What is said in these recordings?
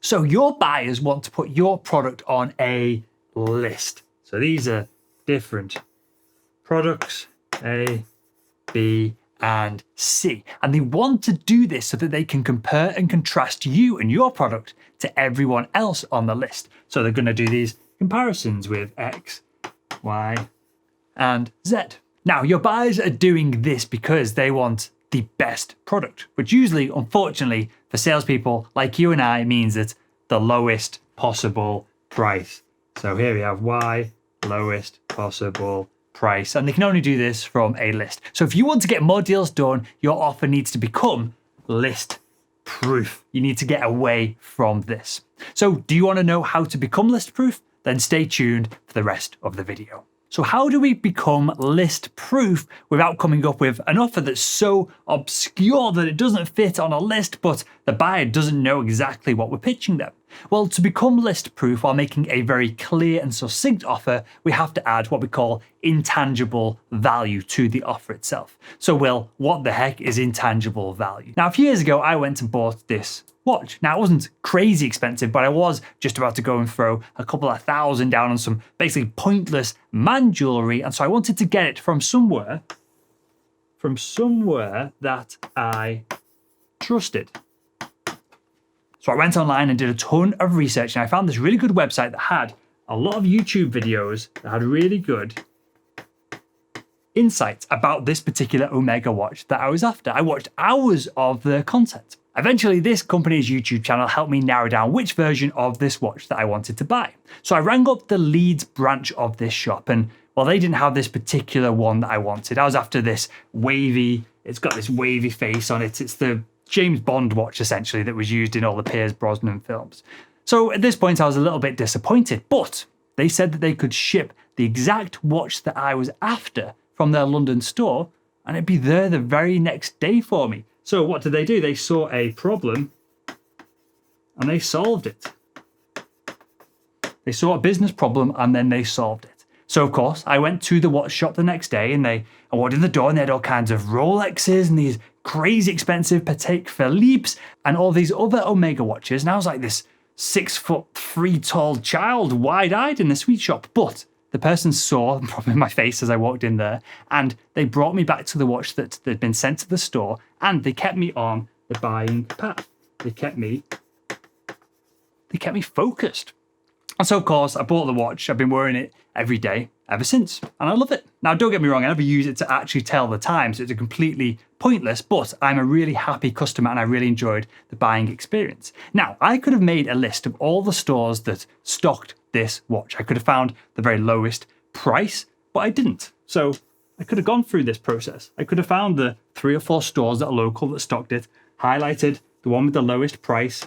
So your buyers want to put your product on a list. So these are different products, A, B, and C. And they want to do this so that they can compare and contrast you and your product to everyone else on the list. So they're going to do these comparisons with X, Y, and Z. Now, your buyers are doing this because they want the best product, which usually, unfortunately, for salespeople like you and I means it's the lowest possible price. So here we have Y, lowest possible price, and they can only do this from a list. So if you want to get more deals done, your offer needs to become list proof. You need to get away from this. So do you want to know how to become list proof? Then stay tuned for the rest of the video. So how do we become list proof without coming up with an offer that's so obscure that it doesn't fit on a list, but the buyer doesn't know exactly what we're pitching them? Well, to become list proof while making a very clear and succinct offer, we have to add what we call intangible value to the offer itself. So Will, what the heck is intangible value? Now, a few years ago, I went and bought this watch. Now, it wasn't crazy expensive, but I was just about to go and throw a couple of $1,000 down on some basically pointless man jewellery. And so I wanted to get it from somewhere that I trusted. So I went online and did a ton of research, and I found this really good website that had a lot of YouTube videos that had really good insights about this particular Omega watch that I was after. I watched hours of the content. Eventually, this company's YouTube channel helped me narrow down which version of this watch that I wanted to buy. So I rang up the Leeds branch of this shop, and well, they didn't have this particular one that I wanted. I was after this wavy, it's got this wavy face on it. It's the James Bond watch, essentially, that was used in all the Pierce Brosnan films. So at this point, I was a little bit disappointed, but they said that they could ship the exact watch that I was after from their London store, and it'd be there the very next day for me. So what did? They saw a problem and they solved it. They saw a business problem and then they solved it. So of course, I went to the watch shop the next day and I walked in the door and they had all kinds of Rolexes and these crazy expensive Patek Philippe's and all these other Omega watches. And I was like this 6'3" tall child, wide-eyed in the sweet shop. But the person saw the problem in my face as I walked in there, and they brought me back to the watch that had been sent to the store, and they kept me on the buying path. They kept me focused. And so, of course, I bought the watch. I've been wearing it every day ever since, and I love it. Now, don't get me wrong, I never use it to actually tell the time, so it's completely pointless, but I'm a really happy customer and I really enjoyed the buying experience. Now, I could have made a list of all the stores that stocked this watch. I could have found the very lowest price, but I didn't. So I could have gone through this process. I could have found the 3 or 4 stores that are local that stocked it, highlighted the one with the lowest price,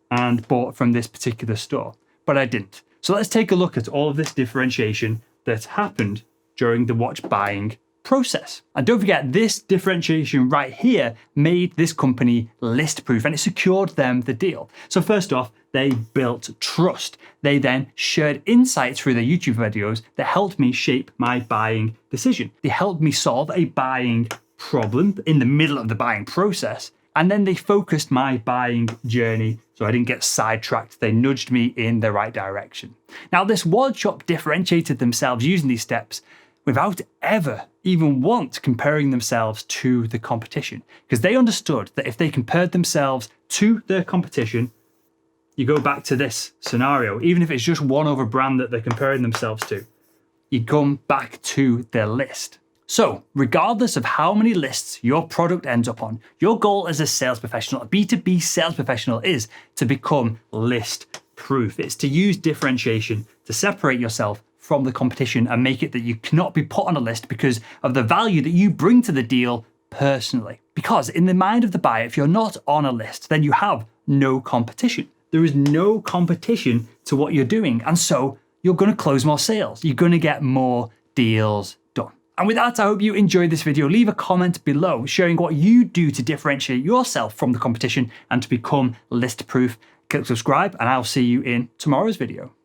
and bought from this particular store, but I didn't. So let's take a look at all of this differentiation that happened during the watch buying process. And don't forget, this differentiation right here made this company list proof and it secured them the deal. So first off, they built trust. They then shared insights through their YouTube videos that helped me shape my buying decision. They helped me solve a buying problem in the middle of the buying process. And then they focused my buying journey so I didn't get sidetracked. They nudged me in the right direction. Now, this watch shop differentiated themselves using these steps without ever even once comparing themselves to the competition, because they understood that if they compared themselves to their competition, you go back to this scenario, even if it's just one other brand that they're comparing themselves to, you come back to their list. So regardless of how many lists your product ends up on, your goal as a sales professional, a B2B sales professional, is to become list proof. It's to use differentiation to separate yourself from the competition and make it that you cannot be put on a list because of the value that you bring to the deal personally. Because in the mind of the buyer, if you're not on a list, then you have no competition. There is no competition to what you're doing. And so you're going to close more sales. You're going to get more deals done. And with that, I hope you enjoyed this video. Leave a comment below sharing what you do to differentiate yourself from the competition and to become list proof. Click subscribe and I'll see you in tomorrow's video.